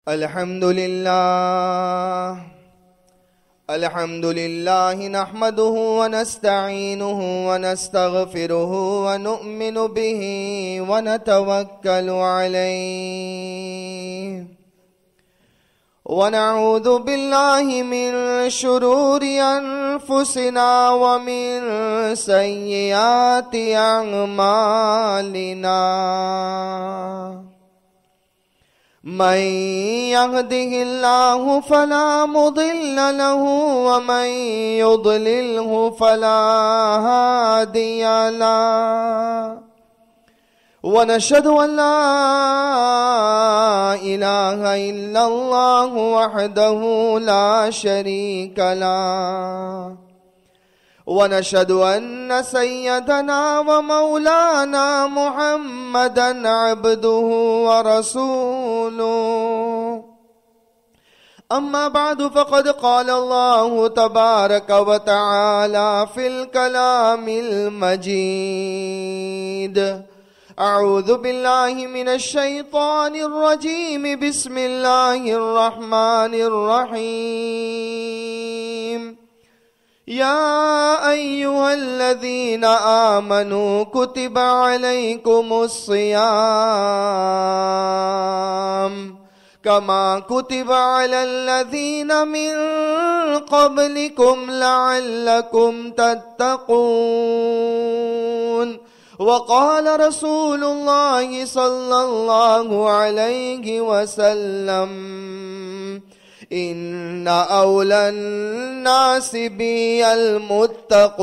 الحمد لله نحمده ونستعينه ونستغفره ونؤمن به ونتوكل عليه ونعوذ بالله من شرور أنفسنا ومن سيئات أعمالنا من يهده الله فلا مضل له ومن يضلله فلا هادي له ونشهد أن لا إله إلا الله وحده لا شريك له ونشهد أن سيدنا ومولانا محمدا عبده ورسوله أما بعد فقد قال الله تبارك وتعالى في الكلام المجيد أعوذ بالله من الشيطان الرجيم بسم الله الرحمن الرحيم يا أيها الذين آمنوا كتب عليكم الصيام كما كتب على الذين من قبلكم لعلكم تتقون وقال رسول الله صلى الله عليه وسلم إن أولى الناس بي المتقون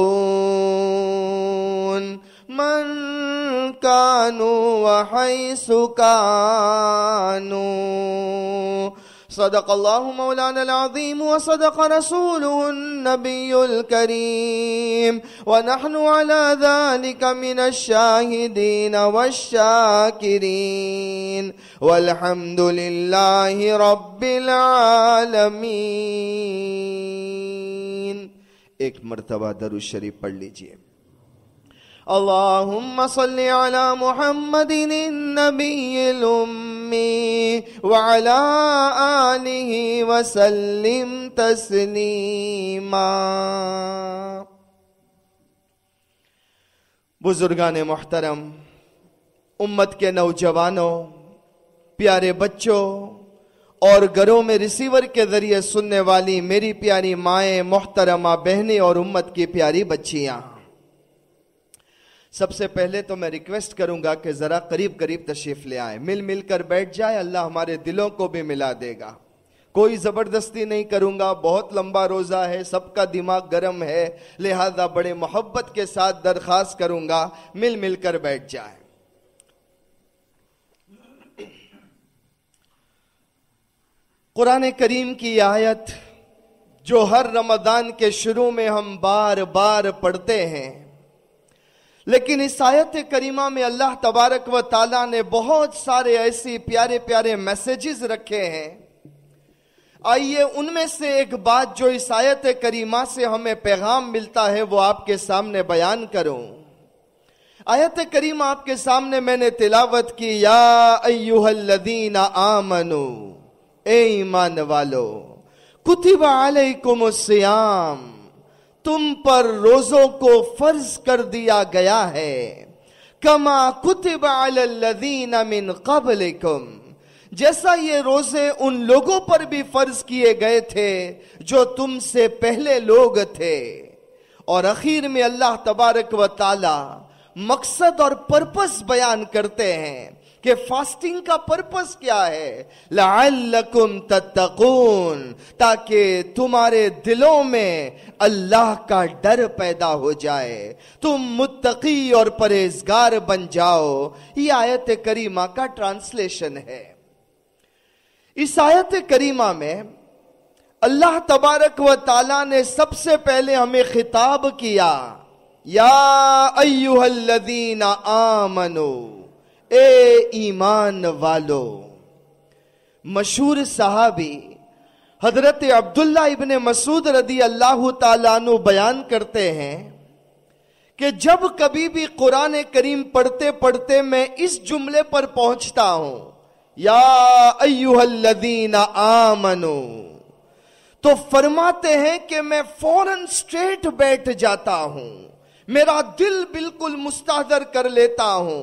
من كانوا وحيث كانوا صدق الله مولانا العظيم وصدق رسوله النبي الكريم ونحن على ذلك من الشاهدين والشاكرين والحمد لله رب العالمين. ایک مرتبہ درود شریف پڑھ لیجئے. اللهم صل على محمد النبي الأمي وعلى آله وسلم تسلیما. بزرگان محترم، امت کے نوجوانوں، پیارے بچوں اور گھروں میں ریسیور کے ذریعے سننے والی میری پیاری مائیں، محترمہ بہنیں اور امت کی پیاری بچیاں، سب سے پہلے تو میں ریکویسٹ کروں گا کہ ذرا قریب قریب تشریف لے آئیں، مل کر بیٹھ جائے. اللہ ہمارے دلوں کو بھی ملا دے گا. کوئی زبردستی نہیں کروں گا، بہت لمبا روزہ ہے، سب کا دماغ گرم ہے، لہذا بڑے محبت کے ساتھ درخواست کروں گا مل کر بیٹھ جائیں. قرآن کریم کی آیت جو ہر رمضان کے شروع میں ہم بار بار پڑھتے ہیں، لیکن اس آیت کریمہ میں اللہ تبارک و تعالیٰ نے بہت سارے ایسی پیارے پیارے میسیجز رکھے ہیں. آئیے ان میں سے ایک بات جو اس آیت کریمہ سے ہمیں پیغام ملتا ہے وہ آپ کے سامنے بیان کروں. آیت کریمہ آپ کے سامنے میں نے تلاوت کی، یا ایہا الذین آمنو، اے ایمان والو، کتب علیکم الصیام، تم پر روزوں کو فرض کر دیا گیا ہے، کما کتب علی الذین من قبلکم، جیسا یہ روزے ان لوگوں پر بھی فرض کیے گئے تھے جو تم سے پہلے لوگ تھے. اور اخیر میں اللہ تبارک و تعالی مقصد اور پرپس بیان کرتے ہیں کہ فاسٹنگ کا پرپس کیا ہے، لعلکم تتقون، تاکہ تمہارے دلوں میں اللہ کا ڈر پیدا ہو جائے، تم متقی اور پرہیزگار بن جاؤ. یہ آیت کریمہ کا ٹرانسلیشن ہے. اس آیت کریمہ میں اللہ تبارک و تعالیٰ نے سب سے پہلے ہمیں خطاب کیا، یا ایہا الذین آمنو، اے ایمان والو. مشہور صحابی حضرت عبداللہ ابن مسعود رضی اللہ تعالیٰ عنہ بیان کرتے ہیں کہ جب کبھی بھی قرآن کریم پڑھتے پڑھتے میں اس جملے پر پہنچتا ہوں، یا ایھا الذین آمنو، تو فرماتے ہیں کہ میں فوراً اسٹریٹ بیٹھ جاتا ہوں، میرا دل بالکل مستحضر کر لیتا ہوں،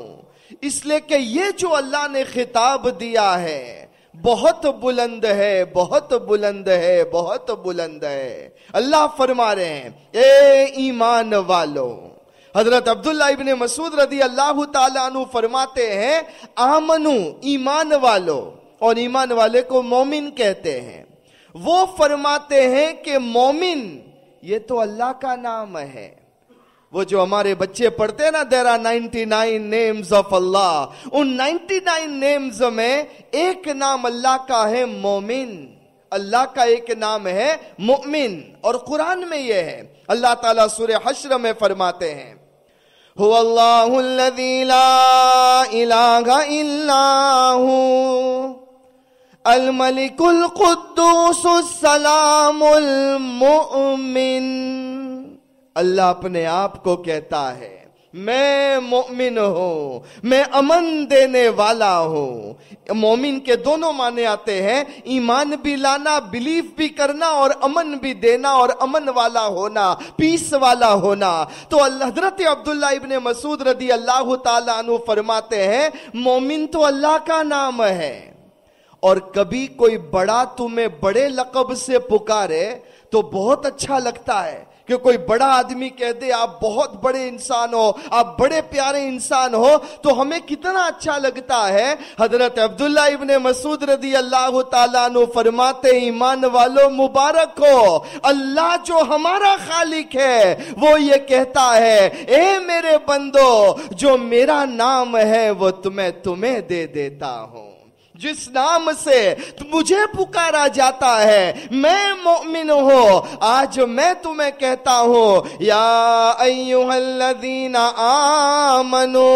اس لیے کہ یہ جو اللہ نے خطاب دیا ہے بہت بلند ہے، بہت بلند ہے، بہت بلند ہے۔ اللہ فرما رہے ہیں اے ایمان والو۔ حضرت عبداللہ ابن مسعود رضی اللہ تعالیٰ عنہ فرماتے ہیں آمنو، ایمان والو، اور ایمان والے کو مومن کہتے ہیں۔ وہ فرماتے ہیں کہ مومن یہ تو اللہ کا نام ہے۔ وہ جو ہمارے بچے پڑھتے ہیں نا there are 99 names of Allah, in 99 names میں ایک نام اللہ کا ہے مومن، اللہ کا ایک نام ہے مؤمن، اور قرآن میں یہ ہے۔ اللہ تعالیٰ سورہ حشر میں فرماتے ہیں هو اللہ الذی لا الہ الا هو الملک القدوس السلام المؤمن۔ اللہ اپنے آپ کو کہتا ہے میں مومن ہوں، میں امن دینے والا ہوں۔ مومن کے دونوں معنی آتے ہیں، ایمان بھی لانا، بلیف بھی کرنا، اور امن بھی دینا، اور امن والا ہونا، پیس والا ہونا۔ تو حضرت عبداللہ ابن مسعود رضی اللہ تعالیٰ عنہ فرماتے ہیں مومن تو اللہ کا نام ہے، اور کبھی کوئی بڑا تمہیں بڑے لقب سے پکارے تو بہت اچھا لگتا ہے کہ کوئی بڑا آدمی کہہ دے آپ بہت بڑے انسان ہو، آپ بڑے پیارے انسان ہو، تو ہمیں کتنا اچھا لگتا ہے۔ حضرت عبداللہ ابن مسعود رضی اللہ تعالیٰ عنہ فرماتے ایمان والو مبارک ہو، اللہ جو ہمارا خالق ہے وہ یہ کہتا ہے اے میرے بندو جو میرا نام ہے وہ تمہیں دے دیتا ہوں، جس نام سے مجھے پکارا جاتا ہے میں مومن ہوں۔ آج میں تمہیں کہتا ہوں یا ایھا الذین آمنو،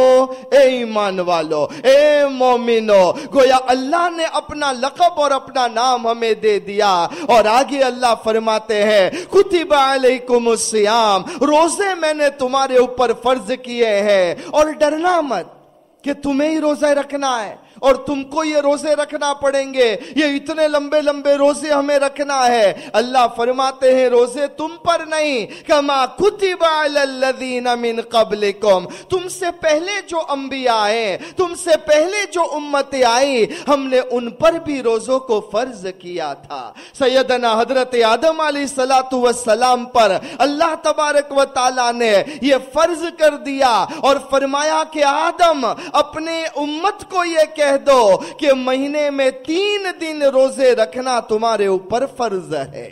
اے ایمان والو، اے مومنو، گویا اللہ نے اپنا لقب اور اپنا نام ہمیں دے دیا۔ اور آگے اللہ فرماتے ہیں کتب علیکم الصیام، روزے میں نے تمہارے اوپر فرض کیے ہیں، اور ڈرنا مت کہ تمہیں ہی روزہ رکھنا ہے اور تم کو یہ روزے رکھنا پڑیں گے، یہ اتنے لمبے لمبے روزے ہمیں رکھنا ہے۔ اللہ فرماتے ہیں روزے تم پر نہیں، کما کتب علی الذین من قبلکم، تم سے پہلے جو انبیاء آئے، تم سے پہلے جو امتیں آئی، ہم نے ان پر بھی روزوں کو فرض کیا تھا۔ سیدنا حضرت آدم علیہ السلام پر اللہ تبارک و تعالیٰ نے یہ فرض کر دیا اور فرمایا کہ آدم اپنے امت کو یہ کہہ دو کہ مہینے میں 3 دن روزے رکھنا تمہارے اوپر فرض ہے،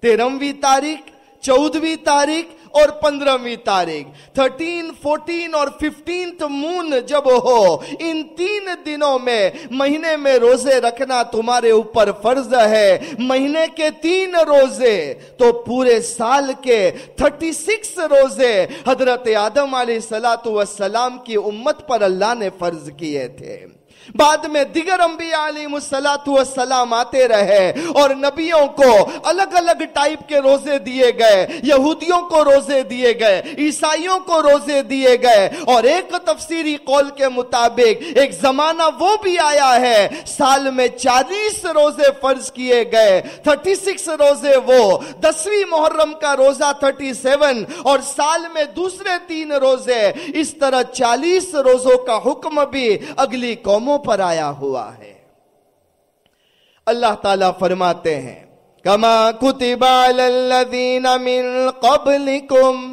13ویں تاریخ، 14ویں تاریخ اور 15ویں تاریخ، 13, 14 اور 15 مون جب ہو، ان 3 دنوں میں مہینے میں روزے رکھنا تمہارے اوپر فرض ہے۔ مہینے کے 3 روزے تو پورے سال کے 36 روزے حضرت آدم علیہ السلام کی امت پر اللہ نے فرض کیے تھے۔ بعد میں دیگر انبیاء علیہ السلام آتے رہے اور نبیوں کو الگ الگ ٹائپ کے روزے دیے گئے، یہودیوں کو روزے دیے گئے، عیسائیوں کو روزے دیے گئے، اور ایک تفسیری قول کے مطابق ایک زمانہ وہ بھی آیا ہے سال میں 40 روزے فرض کیے گئے، 36 روزے وہ، 10ویں محرم کا روزہ 37 اور سال میں دوسرے 3 روزے، اس طرح 40 روزوں کا حکم بھی اگلی قوموں پر آیا ہوا ہے۔ اللہ تعالیٰ فرماتے ہیں کما کتب علی الذین من قبلکم،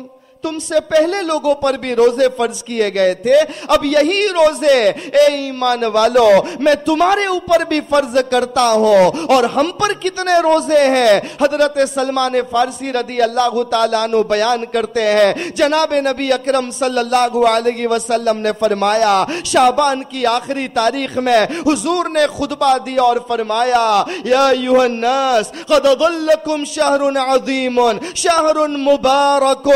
تم سے پہلے لوگوں پر بھی روزے فرض کیے گئے تھے، اب یہی روزے اے ایمان والو میں تمہارے اوپر بھی فرض کرتا ہوں۔ اور ہم پر کتنے روزے ہیں؟ حضرت سلمان فارسی رضی اللہ تعالیٰ عنہ بیان کرتے ہیں جناب نبی اکرم صلی اللہ علیہ وسلم نے فرمایا شعبان کی آخری تاریخ میں حضور نے خطبہ دیا اور فرمایا یا ایھا الناس قد ظلکم شہر عظیم شہر مبارک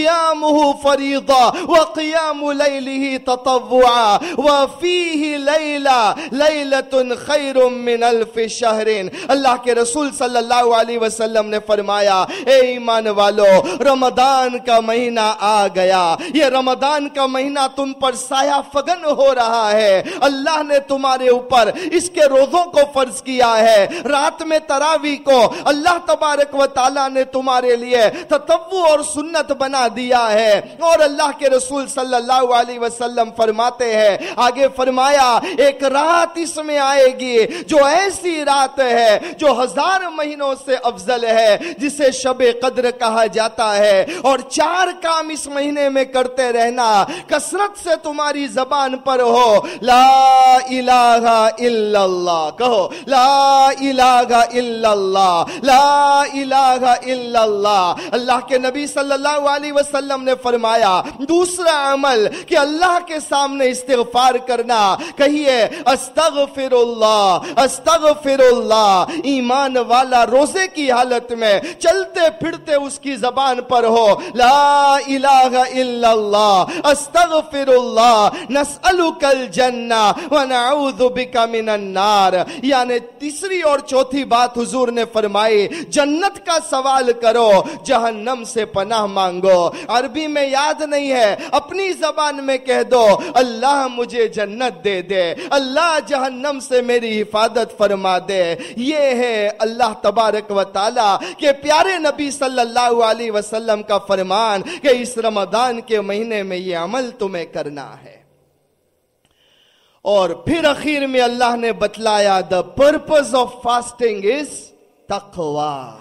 قیامہ فریضہ وقیام لیلہ تطوعا وفیہ لیلۃ خیر من الف شہر. اللہ کے رسول صلی اللہ علیہ وسلم نے فرمایا اے ایمان والو رمضان کا مہینہ آ گیا. یہ رمضان کا مہینہ تم پر سایہ فگن ہو رہا ہے. اللہ نے تمہارے اوپر اس کے روزوں کو فرض کیا ہے. رات میں تراویح کو اللہ تبارک و تعالیٰ نے تمہارے لیے تطوع اور سنت بنا دیا ہے. اور اللہ کے رسول صلی اللہ علیہ وسلم فرماتے ہیں, آگے فرمایا ایک رات اس میں آئے گی جو ایسی رات ہے جو 1000 مہینوں سے افضل ہے, جسے شب قدر کہا جاتا ہے. اور 4 کام اس مہینے میں کرتے رہنا, کثرت سے تمہاری زبان پر ہو لا الہ الا اللہ, کہو لا الہ الا اللہ, لا الہ الا اللہ. اللہ کے نبی صلی اللہ علیہ وسلم نے فرمایا دوسرا عمل کہ اللہ کے سامنے استغفار کرنا. کہیے استغفر اللہ استغفر اللہ. ایمان والا روزے کی حالت میں چلتے پھرتے اس کی زبان پر ہو لا الہ الا اللہ استغفر اللہ نسألک الجنہ ونعوذ بک من النار. یعنی تیسری اور چوتھی بات حضور نے فرمائی جنت کا سوال کرو, جہنم سے پناہ مانگو. عربی میں یاد نہیں ہے, اپنی زبان میں کہہ دو اللہ مجھے جنت دے دے, اللہ جہنم سے میری حفاظت فرما دے. یہ ہے اللہ تبارک و تعالی کے پیارے نبی صلی اللہ علیہ وسلم کا فرمان کہ اس رمضان کے مہینے میں یہ عمل تمہیں کرنا ہے. اور پھر اخیر میں اللہ نے بتلایا the purpose of fasting is تقوی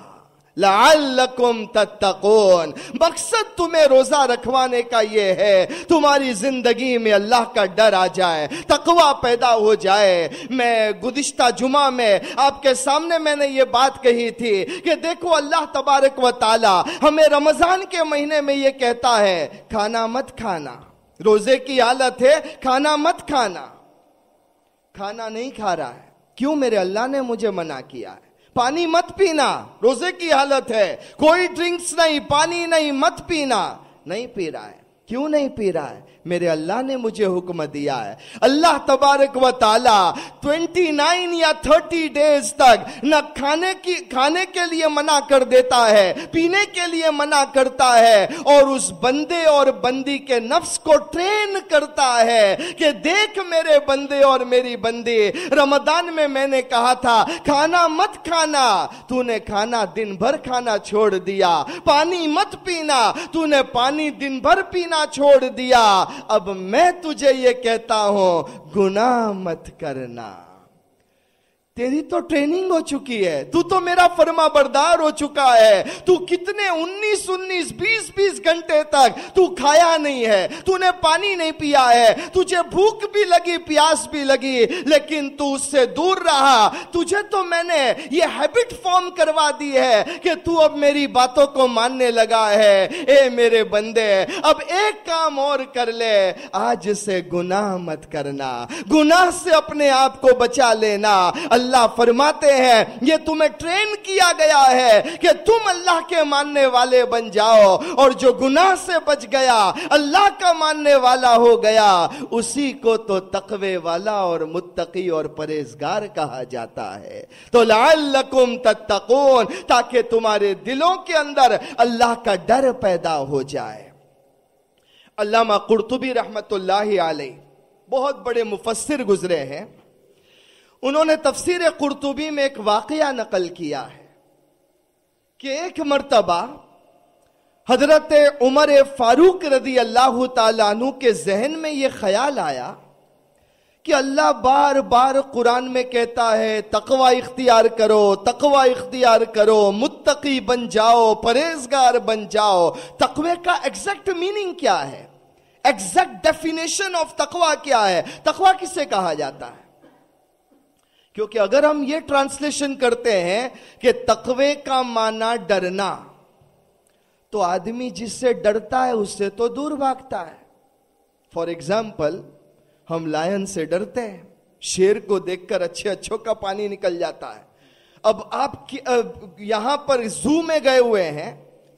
لعلکم تتقون. مقصد تمہیں روزہ رکھوانے کا یہ ہے تمہاری زندگی میں اللہ کا ڈر آ جائے, تقوی پیدا ہو جائے. میں گزشتہ جمعہ میں آپ کے سامنے میں نے یہ بات کہی تھی کہ دیکھو اللہ تبارک و تعالی ہمیں رمضان کے مہینے میں یہ کہتا ہے کھانا مت کھانا. روزے کی حالت ہے کھانا مت کھانا. کھانا نہیں کھا رہا ہے, کیوں؟ میرے اللہ نے مجھے منع کیا ہے. پانی مت پینا, روزے کی حالت ہے, کوئی ڈرنکس نہیں, پانی نہیں, مت پینا. نہیں پی رہا ہے, کیوں نہیں پی رہا ہے؟ میرے اللہ نے مجھے حکم دیا ہے. اللہ تبارک و تعالی 29 یا 30 ڈیز تک نہ کھانے کے لیے منع کر دیتا ہے, پینے کے لیے منع کرتا ہے, اور اس بندے اور بندی کے نفس کو ٹرین کرتا ہے کہ دیکھ میرے بندے اور میری بندی, رمضان میں نے کہا تھا کھانا مت کھانا, تو نے کھانا دن بھر کھانا چھوڑ دیا. پانی مت پینا, تو نے پانی دن بھر پینا چھوڑ دیا. اب میں تجھے یہ کہتا ہوں گناہ مت کرنا. تیری تو ٹریننگ ہو چکی ہے, تو میرا فرما بردار ہو چکا ہے. تو کتنے 19 20 گھنٹے تک تو کھایا نہیں ہے, تو نے پانی نہیں پیا ہے, تجھے بھوک بھی لگی پیاس بھی لگی, لیکن تو اس سے دور رہا. تجھے تو میں نے یہ ہیبٹ فارم کروا دی ہے کہ تو اب میری باتوں کو ماننے لگا ہے. اے میرے بندے اب ایک کام اور کر لے, آج سے گناہ مت کرنا, گناہ سے اپنے آپ کو بچا لینا. اللہ فرماتے ہیں یہ تمہیں ٹرین کیا گیا ہے کہ تم اللہ کے ماننے والے بن جاؤ, اور جو گناہ سے بچ گیا اللہ کا ماننے والا ہو گیا اسی کو تو تقوی والا اور متقی اور پرہیزگار کہا جاتا ہے. تو لعلکم تتقون, تاکہ تمہارے دلوں کے اندر اللہ کا ڈر پیدا ہو جائے. علامہ قرطبی رحمت اللہ علیہ بہت بڑے مفسر گزرے ہیں. انہوں نے تفسیر قرطبی میں ایک واقعہ نقل کیا ہے کہ ایک مرتبہ حضرت عمر فاروق رضی اللہ تعالیٰ عنہ کے ذہن میں یہ خیال آیا کہ اللہ بار بار قرآن میں کہتا ہے تقوی اختیار کرو, تقوی اختیار کرو, متقی بن جاؤ, پرہیزگار بن جاؤ. تقوی کا ایگزیکٹ میننگ کیا ہے؟ ایگزیکٹ ڈیفینیشن آف تقوی کیا ہے؟ تقوی کسے کہا جاتا ہے؟ کیونکہ اگر ہم یہ ٹرانسلیشن کرتے ہیں کہ تقوی کا معنی ڈرنا, تو آدمی جس سے ڈرتا ہے اس سے تو دور بھاگتا ہے. فار ایگزامپل ہم لائن سے ڈرتے ہیں, شیر کو دیکھ کر اچھوں کا پانی نکل جاتا ہے. اب آپ یہاں پر زو میں گئے ہوئے ہیں,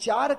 4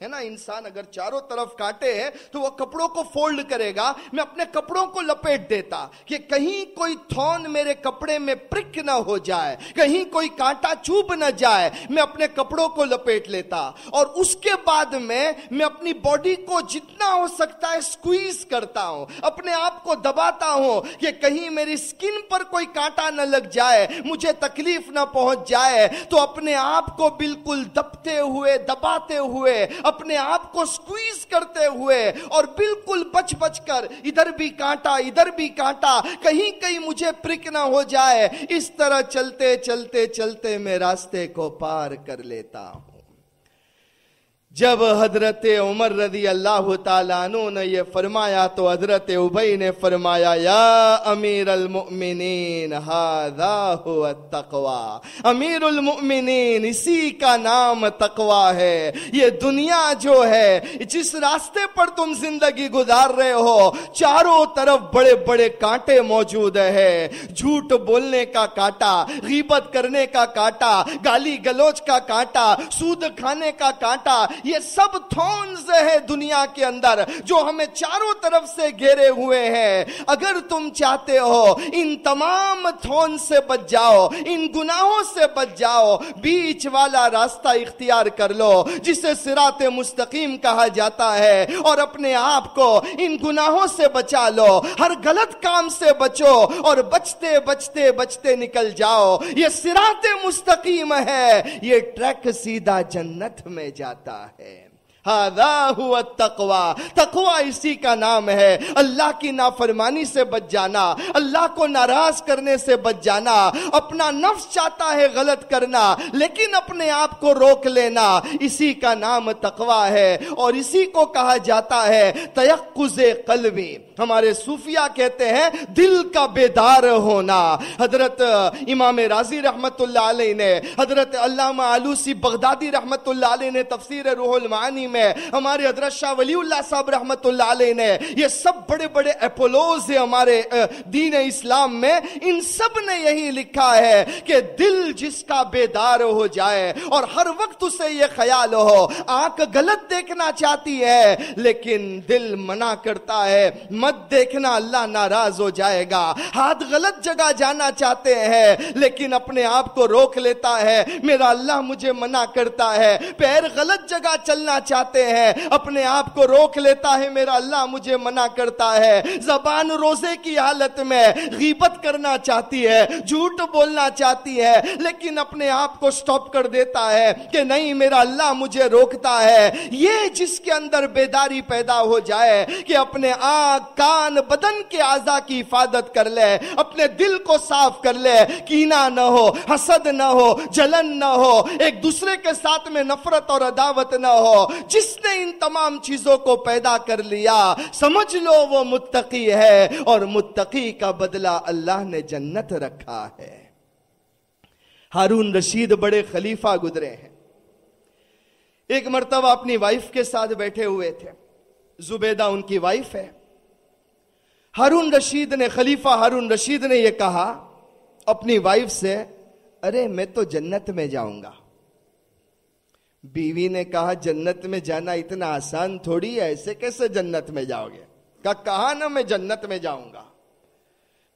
ہے نا, انسان اگر چاروں طرف کانٹے ہیں تو وہ کپڑوں کو فولڈ کرے گا. میں اپنے کپڑوں کو لپیٹ دیتا کہ کہیں کوئی تھون میرے کپڑے میں پرک نہ ہو جائے, کہیں کوئی کانٹا چوب نہ جائے. میں اپنے کپڑوں کو لپیٹ لیتا اور اس کے بعد میں اپنی باڈی کو جتنا ہو سکتا ہے سکویز کرتا ہوں, اپنے آپ کو دباتا ہوں کہ کہیں میری سکن پر کوئی کانٹا نہ لگ جائے, مجھے تکلیف نہ پہنچ جائے. تو اپنے آپ کو بالکل دبتے ہوئے, دباتے ہوئے, اپنے آپ کو سکویز کرتے ہوئے اور بالکل بچ بچ کر, ادھر بھی کانٹا ادھر بھی کانٹا, کہیں کہیں مجھے پرک نہ ہو جائے. اس طرح چلتے چلتے چلتے میں راستے کو پار کر لیتا ہوں. جب حضرت عمر رضی اللہ تعالیٰ عنہ نے یہ فرمایا تو حضرت ابی نے فرمایا, یا امیر المؤمنین ھذا ھو التقوی. امیر المؤمنین, اسی کا نام تقوی ہے. یہ دنیا جو ہے, جس راستے پر تم زندگی گزار رہے ہو, چاروں طرف بڑے بڑے کانٹے موجود ہیں. جھوٹ بولنے کا کانٹا, غیبت کرنے کا کانٹا, گالی گلوچ کا کانٹا, سود کھانے کا کانٹا, یہ سب تھونز ہے دنیا کے اندر جو ہمیں چاروں طرف سے گھیرے ہوئے ہیں. اگر تم چاہتے ہو ان تمام تھون سے بچ جاؤ, ان گناہوں سے بچ جاؤ, بیچ والا راستہ اختیار کر لو جسے صراط مستقیم کہا جاتا ہے, اور اپنے آپ کو ان گناہوں سے بچا لو, ہر غلط کام سے بچو اور بچتے بچتے بچتے نکل جاؤ. یہ صراط مستقیم ہے, یہ ٹریک سیدھا جنت میں جاتا ہے. ھذا ھو التقوی. تقوی اسی کا نام ہے. اللہ کی نافرمانی سے بچ جانا, اللہ کو ناراض کرنے سے بچ جانا. اپنا نفس چاہتا ہے غلط کرنا لیکن اپنے آپ کو روک لینا, اسی کا نام تقوی ہے. اور اسی کو کہا جاتا ہے تیقظ قلبی. ہمارے صوفیہ کہتے ہیں دل کا بیدار ہونا. حضرت امام رازی رحمت اللہ علیہ نے, حضرت علامہ آلوسی بغدادی رحمت اللہ علیہ نے تفسیر روح المعانی میں, ہمارے حضرت شاہ ولی اللہ صاحب رحمت اللہ علیہ نے, یہ سب بڑے بڑے اپولوز ہیں ہمارے دین اسلام میں, ان سب نے یہی لکھا ہے کہ دل جس کا بیدار ہو جائے اور ہر وقت اسے یہ خیال ہو, آنکھ غلط دیکھنا چاہتی ہے لیکن دل منع کرتا ہے مت دیکھنا, اللہ ناراض ہو جائے گا. ہاتھ غلط جگہ جانا چاہتے ہیں لیکن اپنے آپ کو روک لیتا ہے, میرا اللہ مجھے منع کرتا ہے. پیر غلط جگہ چلنا چاہتے ہیں, اپنے آپ کو روک لیتا ہے, میرا اللہ مجھے منع کرتا ہے. زبان روزے کی حالت میں غیبت کرنا چاہتی ہے, جھوٹ بولنا چاہتی ہے لیکن اپنے آپ کو سٹاپ کر دیتا ہے کہ نہیں, میرا اللہ مجھے روکتا ہے. یہ جس کے اندر بیداری پیدا ہو جائے کہ اپنے آنکھ, کان, بدن کے اعضاء کی حفاظت کر لے, اپنے دل کو صاف کر لے, کینہ نہ ہو, حسد نہ ہو, جلن نہ ہو, ایک دوسرے کے ساتھ میں نفرت اور عداوت نہ ہو. جس نے ان تمام چیزوں کو پیدا کر لیا, سمجھ لو وہ متقی ہے, اور متقی کا بدلہ اللہ نے جنت رکھا ہے. ہارون رشید بڑے خلیفہ گزرے ہیں. ایک مرتبہ اپنی وائف کے ساتھ بیٹھے ہوئے تھے, زبیدہ ان کی وائف ہے. ہارون رشید نے, خلیفہ ہارون رشید نے یہ کہا اپنی وائف سے, ارے میں تو جنت میں جاؤں گا. بیوی نے کہا جنت میں جانا اتنا آسان تھوڑی ہے, ایسے کیسے جنت میں جاؤ گے؟ کہا نا میں جنت میں جاؤں گا.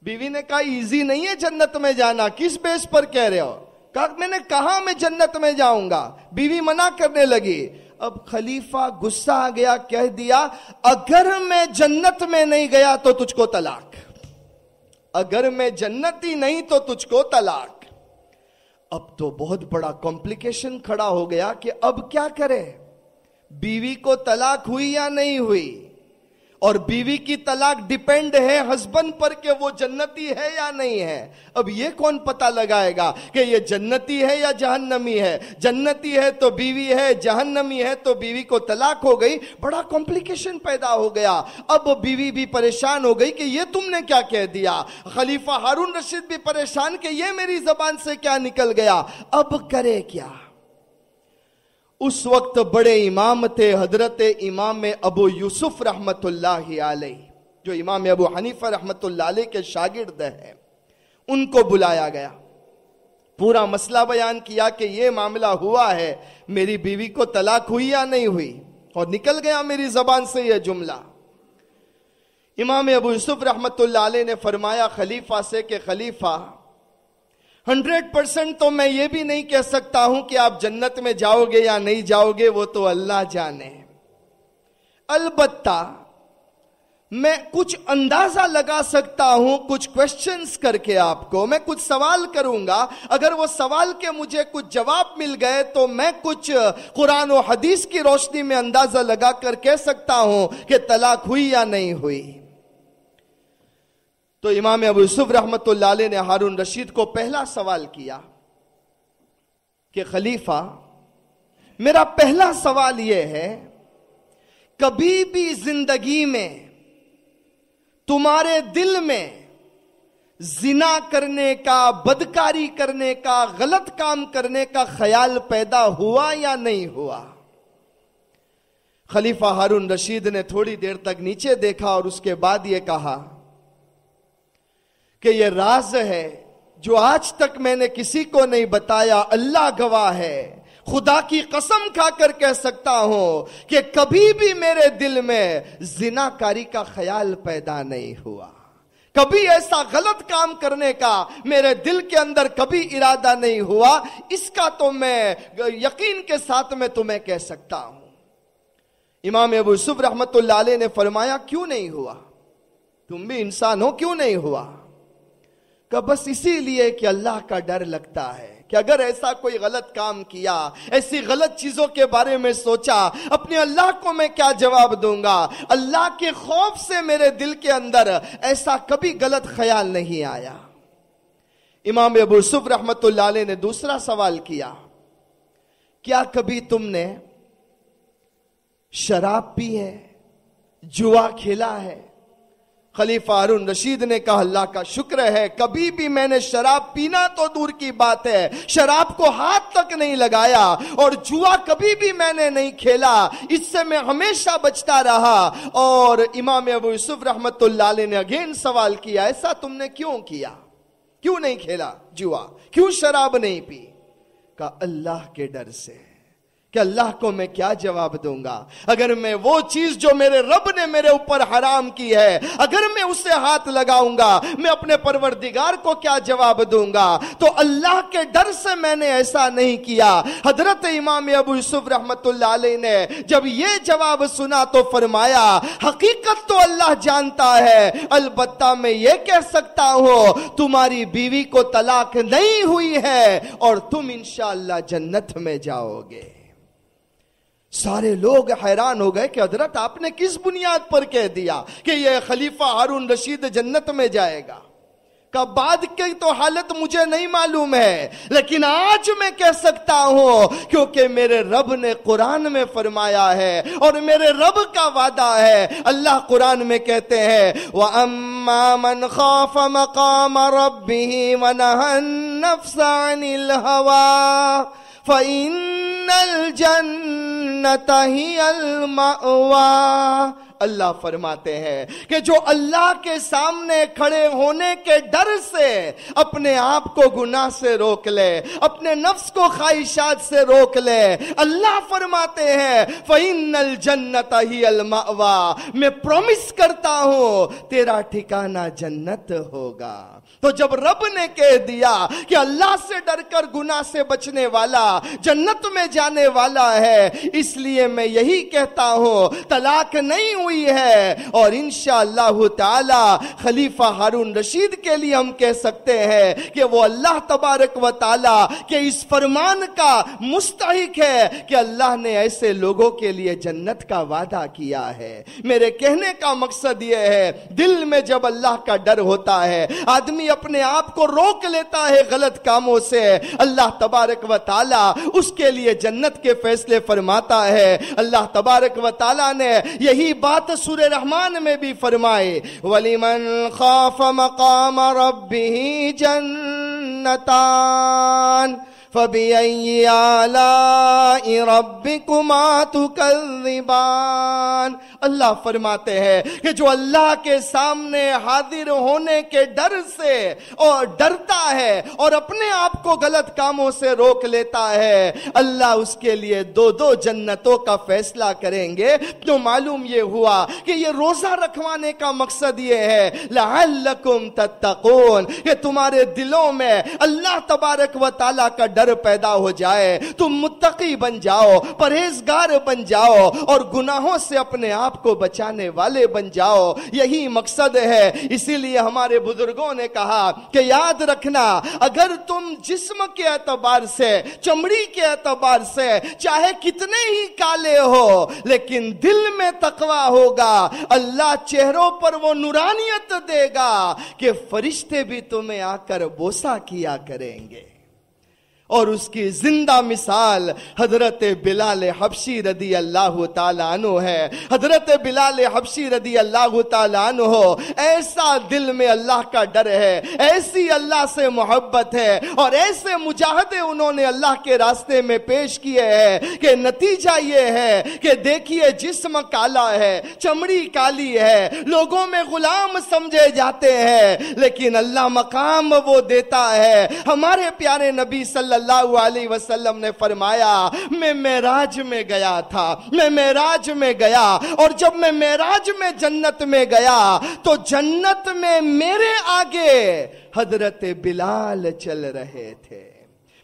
بیوی نے کہا ایزی نہیں ہے جنت میں جانا, کس بیس پر کہہ رہے ہو؟ کہا میں نے کہا میں جنت میں جاؤں گا. بیوی منع کرنے لگی. اب خلیفہ غصہ آ گیا, کہہ دیا اگر میں جنت میں نہیں گیا تو تجھ کو طلاق, اگر میں جنتی نہیں تو تجھ کو طلاق. اب تو بہت بڑا کمپلیکیشن کھڑا ہو گیا کہ اب کیا کرے, بیوی کو طلاق ہوئی یا نہیں ہوئی, اور بیوی کی طلاق ڈیپینڈ ہے ہسبینڈ پر کہ وہ جنتی ہے یا نہیں ہے. اب یہ کون پتہ لگائے گا کہ یہ جنتی ہے یا جہنمی ہے؟ جنتی ہے تو بیوی ہے, جہنمی ہے تو بیوی کو طلاق ہو گئی. بڑا کمپلیکیشن پیدا ہو گیا. اب بیوی بھی پریشان ہو گئی کہ یہ تم نے کیا کہہ دیا. خلیفہ ہارون رشید بھی پریشان کہ یہ میری زبان سے کیا نکل گیا, اب کرے کیا. اس وقت بڑے امام تھے حضرت امام ابو یوسف رحمت اللہ علیہ, جو امام ابو حنیفہ رحمت اللہ علیہ کے شاگرد ہیں. ان کو بلایا گیا, پورا مسئلہ بیان کیا کہ یہ معاملہ ہوا ہے, میری بیوی کو طلاق ہوئی یا نہیں ہوئی. اور نکل گیا میری زبان سے یہ جملہ. امام ابو یوسف رحمت اللہ علیہ نے فرمایا خلیفہ سے کہ خلیفہ 100% تو میں یہ بھی نہیں کہہ سکتا ہوں کہ آپ جنت میں جاؤ گے یا نہیں جاؤ گے، وہ تو اللہ جانے. البتہ میں کچھ اندازہ لگا سکتا ہوں کچھ کوشچنز کر کے. آپ کو میں کچھ سوال کروں گا، اگر وہ سوال کے مجھے کچھ جواب مل گئے تو میں کچھ قرآن و حدیث کی روشنی میں اندازہ لگا کر کہہ سکتا ہوں کہ طلاق ہوئی یا نہیں ہوئی. تو امام ابو یوسف رحمت اللہ علیہ نے ہارون رشید کو پہلا سوال کیا کہ خلیفہ میرا پہلا سوال یہ ہے، کبھی بھی زندگی میں تمہارے دل میں زنا کرنے کا، بدکاری کرنے کا، غلط کام کرنے کا خیال پیدا ہوا یا نہیں ہوا؟ خلیفہ ہارون رشید نے تھوڑی دیر تک نیچے دیکھا اور اس کے بعد یہ کہا کہ یہ راز ہے جو آج تک میں نے کسی کو نہیں بتایا. اللہ گواہ ہے، خدا کی قسم کھا کر کہہ سکتا ہوں کہ کبھی بھی میرے دل میں زنا کاری کا خیال پیدا نہیں ہوا. کبھی ایسا غلط کام کرنے کا میرے دل کے اندر کبھی ارادہ نہیں ہوا. اس کا تو میں یقین کے ساتھ میں تمہیں کہہ سکتا ہوں. امام ابو یوسف رحمت اللہ علیہ نے فرمایا کیوں نہیں ہوا؟ تم بھی انسان ہو، کیوں نہیں ہوا؟ کہ بس اسی لیے کہ اللہ کا ڈر لگتا ہے کہ اگر ایسا کوئی غلط کام کیا، ایسی غلط چیزوں کے بارے میں سوچا، اپنے اللہ کو میں کیا جواب دوں گا؟ اللہ کے خوف سے میرے دل کے اندر ایسا کبھی غلط خیال نہیں آیا. امام ابو یوسف رحمت اللہ علیہ نے دوسرا سوال کیا، کیا کبھی تم نے شراب پی ہے، جوا کھیلا ہے؟ خلیفہ ہارون رشید نے کہا اللہ کا شکر ہے کبھی بھی میں نے شراب پینا تو دور کی بات ہے، شراب کو ہاتھ تک نہیں لگایا، اور جوا کبھی بھی میں نے نہیں کھیلا، اس سے میں ہمیشہ بچتا رہا. اور امام ابو یوسف رحمت اللہ علیہ نے اگین سوال کیا ایسا تم نے کیوں کیا؟ کیوں نہیں کھیلا جوا؟ کیوں شراب نہیں پی؟ کہا اللہ کے ڈر سے کہ اللہ کو میں کیا جواب دوں گا؟ اگر میں وہ چیز جو میرے رب نے میرے اوپر حرام کی ہے اگر میں اسے ہاتھ لگاؤں گا میں اپنے پروردگار کو کیا جواب دوں گا؟ تو اللہ کے ڈر سے میں نے ایسا نہیں کیا. حضرت امام ابو یوسف رحمت اللہ علیہ نے جب یہ جواب سنا تو فرمایا حقیقت تو اللہ جانتا ہے، البتہ میں یہ کہہ سکتا ہوں تمہاری بیوی کو طلاق نہیں ہوئی ہے اور تم انشاءاللہ جنت میں جاؤ گے. سارے لوگ حیران ہو گئے کہ حضرت آپ نے کس بنیاد پر کہہ دیا کہ یہ خلیفہ ہارون رشید جنت میں جائے گا؟ کہ بعد کی تو حالت مجھے نہیں معلوم ہے، لیکن آج میں کہہ سکتا ہوں کیونکہ میرے رب نے قرآن میں فرمایا ہے اور میرے رب کا وعدہ ہے. اللہ قرآن میں کہتے ہیں وَأَمَّا مَنْ خَافَ مَقَامَ رَبِّهِ وَنَهَى النَّفْسَ عَنِ الْهَوَىٰ فَإِنَّ الْجَنَّةَ هِيَ الْمَأْوَىٰ. اللہ فرماتے ہیں کہ جو اللہ کے سامنے کھڑے ہونے کے ڈر سے اپنے آپ کو گناہ سے روک لے، اپنے نفس کو خواہشات سے روک لے، اللہ فرماتے ہیں فَإِنَّ الْجَنَّةَ هِيَ الْمَأْوَىٰ، میں پرومس کرتا ہوں تیرا ٹھکانہ جنت ہوگا. تو جب رب نے کہہ دیا کہ اللہ سے ڈر کر گناہ سے بچنے والا جنت میں جانے والا ہے، اس لیے میں یہی کہتا ہوں طلاق نہیں ہوئی ہے. اور انشاءاللہ تعالی خلیفہ ہارون رشید کے لیے ہم کہہ سکتے ہیں کہ وہ اللہ تبارک و تعالی کے اس فرمان کا مستحق ہے کہ اللہ نے ایسے لوگوں کے لیے جنت کا وعدہ کیا ہے. میرے کہنے کا مقصد یہ ہے دل میں جب اللہ کا ڈر ہوتا ہے آدمی اپنے آپ کو روک لیتا ہے غلط کاموں سے، اللہ تبارک و تعالی اس کے لیے جنت کے فیصلے فرماتا ہے. اللہ تبارک و تعالی نے یہی بات سورہ رحمان میں بھی فرمائے وَلِمَنْ خَافَ مَقَامَ رَبِّهِ جَنَّتَانِ فَبِأَيِّ آلَاءِ رَبِّكُمَا تُكَذِّبَانِ. اللہ فرماتے ہیں کہ جو اللہ کے سامنے حاضر ہونے کے ڈر سے اور ڈرتا ہے اور اپنے آپ کو غلط کاموں سے روک لیتا ہے، اللہ اس کے لیے دو جنتوں کا فیصلہ کریں گے۔ تو معلوم یہ ہوا کہ یہ روزہ رکھوانے کا مقصد یہ ہے لعلکم تتقون، کہ تمہارے دلوں میں اللہ تبارک و تعالیٰ کا ڈر پیدا ہو جائے، تم متقی بن جاؤ، پرہیزگار بن جاؤ اور گناہوں سے اپنے آپ کو بچانے والے بن جاؤ۔ یہی مقصد ہے۔ اسی لیے ہمارے بزرگوں نے کہا کہ یاد رکھنا، اگر تم جسم کے اعتبار سے، چمڑی کے اعتبار سے چاہے کتنے ہی کالے ہو، لیکن دل میں تقوی ہوگا، اللہ چہروں پر وہ نورانیت دے گا کہ فرشتے بھی تمہیں آ کر بوسہ کیا کریں گے۔ اور اس کی زندہ مثال حضرت بلال حبشی رضی اللہ تعالیٰ عنہ ہے۔ حضرت بلال حبشی رضی اللہ تعالیٰ عنہ ایسا دل میں اللہ کا ڈر ہے، ایسی اللہ سے محبت ہے اور ایسے مجاہدے انہوں نے اللہ کے راستے میں پیش کیے ہیں کہ نتیجہ یہ ہے کہ دیکھیے جسم کالا ہے، چمڑی کالی ہے، لوگوں میں غلام سمجھے جاتے ہیں، لیکن اللہ مقام وہ دیتا ہے۔ ہمارے پیارے نبی صلی اللہ علیہ وسلم نے فرمایا میں معراج میں گیا تھا، میں معراج میں گیا، اور جب میں معراج میں جنت میں گیا تو جنت میں میرے آگے حضرت بلال چل رہے تھے،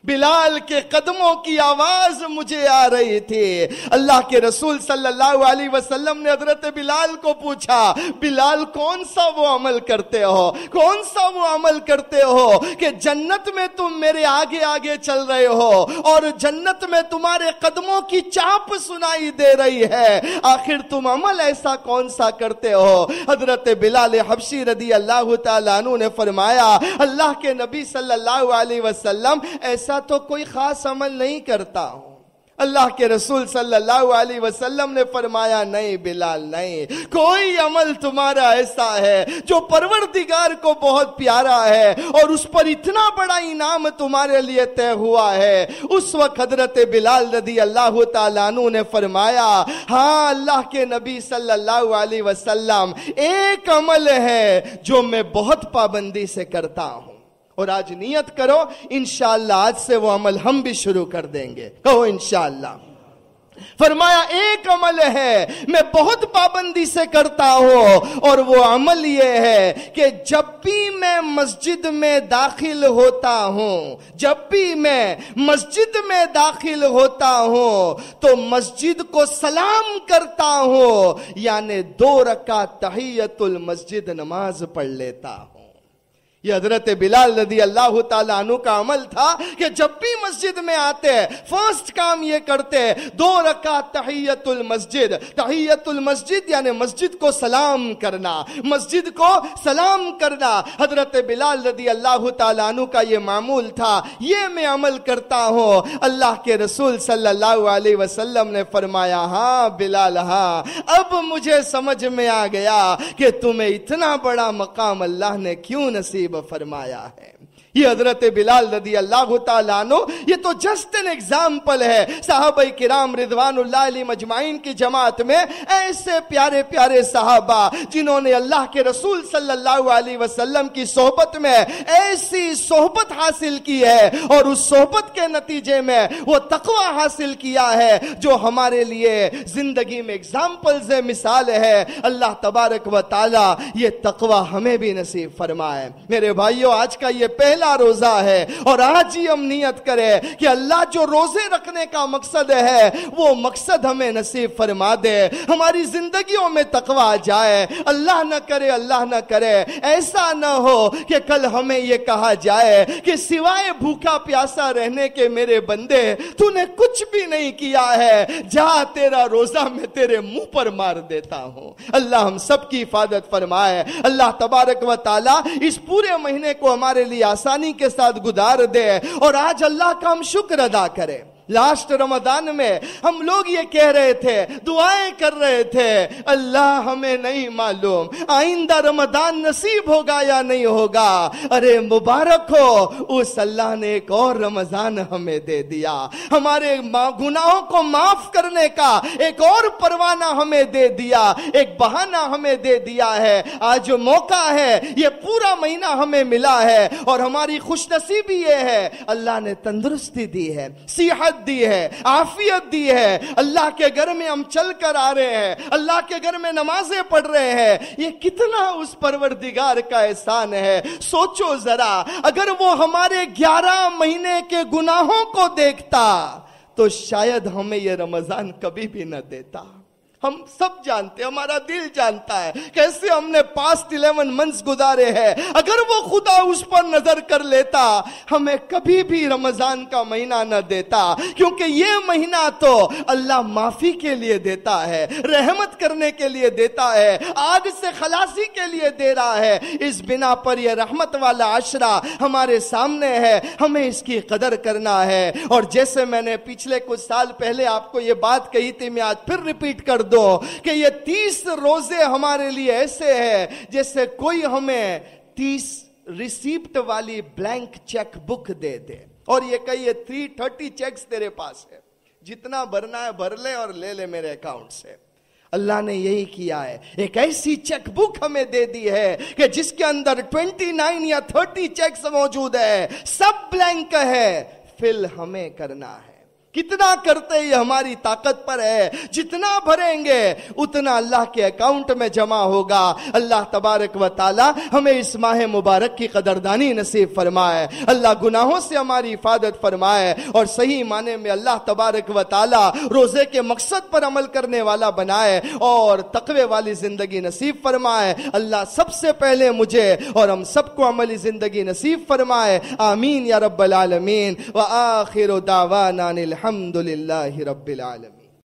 بلال کے قدموں کی آواز مجھے آ رہی تھی۔ اللہ کے رسول صلی اللہ علیہ وسلم نے حضرت بلال کو پوچھا، بلال کون سا وہ عمل کرتے ہو، کون سا وہ عمل کرتے ہو کہ جنت میں تم میرے آگے آگے چل رہے ہو اور جنت میں تمہارے قدموں کی چاپ سنائی دے رہی ہے، آخر تم عمل ایسا کون سا کرتے ہو؟ حضرت بلال حبشی رضی اللہ تعالیٰ عنہ نے فرمایا اللہ کے نبی صلی اللہ علیہ وسلم ایسا تو کوئی خاص عمل نہیں کرتا ہوں۔ اللہ کے رسول صلی اللہ علیہ وسلم نے فرمایا نہیں بلال، نہیں، کوئی عمل تمہارا ایسا ہے جو پروردگار کو بہت پیارا ہے اور اس پر اتنا بڑا انعام تمہارے لیے طے ہوا ہے۔ اس وقت حضرت بلال رضی اللہ تعالیٰ عنہ نے فرمایا ہاں اللہ کے نبی صلی اللہ علیہ وسلم، ایک عمل ہے جو میں بہت پابندی سے کرتا ہوں، اور آج نیت کرو انشاءاللہ آج سے وہ عمل ہم بھی شروع کر دیں گے، کہو انشاءاللہ۔ فرمایا ایک عمل ہے میں بہت پابندی سے کرتا ہوں، اور وہ عمل یہ ہے کہ جب بھی میں مسجد میں داخل ہوتا ہوں، جب بھی میں مسجد میں داخل ہوتا ہوں تو مسجد کو سلام کرتا ہوں، یعنی 2 رکعت تحیۃ المسجد نماز پڑھ لیتا ہوں۔ یہ حضرت بلال رضی اللہ تعالیٰ عنہ کا عمل تھا کہ جب بھی مسجد میں آتے فرسٹ کام یہ کرتے 2 رکعت تحیۃ المسجد۔ تحیۃ المسجد یعنی مسجد کو سلام کرنا، مسجد کو سلام کرنا حضرت بلال رضی اللہ تعالیٰ عنہ کا یہ معمول تھا۔ یہ میں عمل کرتا ہوں۔ اللہ کے رسول صلی اللہ علیہ وسلم نے فرمایا ہاں بلال، ہاں اب مجھے سمجھ میں آ گیا کہ تمہیں اتنا بڑا مقام اللہ نے کیوں نصیب فرمایا ہے۔ یہ حضرت بلال رضی اللہ تعالیٰ عنہ یہ تو جسٹ این ایگزامپل ہے۔ صحابہ کرام رضوان اللہ علیہ مجمعین کی جماعت میں ایسے پیارے پیارے صحابہ جنہوں نے اللہ کے رسول صلی اللہ علیہ وسلم کی صحبت میں ایسی صحبت حاصل کی ہے اور اس صحبت کے نتیجے میں وہ تقوی حاصل کیا ہے جو ہمارے لیے زندگی میں ایگزامپلز ہے، مثال ہے۔ اللہ تبارک و تعالی یہ تقوی ہمیں بھی نصیب فرمائے۔ میرے بھائیوں آج کا یہ پہلا روزہ ہے اور آج ہی ہم نیت کریں کہ اللہ جو روزے رکھنے کا مقصد ہے وہ مقصد ہمیں نصیب فرما دے، ہماری زندگیوں میں تقوی آ جائے۔ اللہ نہ کرے، اللہ نہ کرے ایسا نہ ہو کہ کل ہمیں یہ کہا جائے کہ سوائے بھوکا پیاسا رہنے کے میرے بندے تو نے کچھ بھی نہیں کیا ہے، جا تیرا روزہ میں تیرے منہ پر مار دیتا ہوں۔ اللہ ہم سب کی حفاظت فرمائے۔ اللہ تبارک و تعالی اس پورے مہینے کو ہمارے لیے آسانی کے ساتھ گزار دے اور آج اللہ کا ہم شکر ادا کریں۔ لاسٹ رمضان میں ہم لوگ یہ کہہ رہے تھے, دعائیں کر رہے تھے, اللہ ہمیں نہیں معلوم آئندہ رمضان نصیب ہوگا یا نہیں ہوگا. ارے مبارک ہو, اس اللہ نے ایک اور رمضان ہمیں دے دیا, ہمارے گناہوں کو معاف کرنے کا ایک اور پروانہ ہمیں دے دیا, ایک بہانہ ہمیں دے دیا ہے. آج موقع ہے, یہ پورا مہینہ ہمیں ملا ہے, اور ہماری خوش نصیبی یہ ہے اللہ نے تندرستی دی ہے, صحت دی ہے, عافیت دی ہے. اللہ کے گھر میں ہم چل کر آ رہے ہیں, اللہ کے گھر میں نمازیں پڑھ رہے ہیں. یہ کتنا اس پروردگار کا احسان ہے. سوچو ذرا, اگر وہ ہمارے 11 مہینے کے گناہوں کو دیکھتا تو شاید ہمیں یہ رمضان کبھی بھی نہ دیتا. ہم سب جانتے, ہمارا دل جانتا ہے کیسے ہم نے پاسٹ 11 منتھس گزارے ہیں. اگر وہ خدا اس پر نظر کر لیتا ہمیں کبھی بھی رمضان کا مہینہ نہ دیتا, کیونکہ یہ مہینہ تو اللہ معافی کے لیے دیتا ہے, رحمت کرنے کے لیے دیتا ہے, آگ سے خلاصی کے لیے دے رہا ہے. اس بنا پر یہ رحمت والا عشرہ ہمارے سامنے ہے, ہمیں اس کی قدر کرنا ہے. اور جیسے میں نے پچھلے کچھ سال پہلے آپ کو یہ بات کہی تھی, میں آج پھر ریپیٹ کر دو کہ یہ 30 روزے ہمارے لیے ایسے ہیں جیسے کوئی ہمیں 30 ریسیپٹ والی بلینک چیک بک دے دے اور یہ کہیے 330 چیکس تیرے پاس ہے, جتنا بھرنا ہے بھر لے اور لے لے میرے اکاؤنٹ سے. اللہ نے یہی کیا ہے, ایک ایسی چیک بک ہمیں دے دی ہے کہ جس کے اندر 29 یا 30 چیکس موجود ہے, سب بلینک ہے, فل ہمیں کرنا ہے. کتنا کرتے یہ ہماری طاقت پر ہے, جتنا بھریں گے اتنا اللہ کے اکاؤنٹ میں جمع ہوگا. اللہ تبارک و تعالی ہمیں اس ماہ مبارک کی قدردانی نصیب فرمائے, اللہ گناہوں سے ہماری حفاظت فرمائے, اور صحیح معنی میں اللہ تبارک و تعالی روزے کے مقصد پر عمل کرنے والا بنائے اور تقوی والی زندگی نصیب فرمائے. اللہ سب سے پہلے مجھے اور ہم سب کو عملی زندگی نصیب فرمائے. آمین یا رب العالمین. وآخر دعوانا الحمد للہ رب العالمین.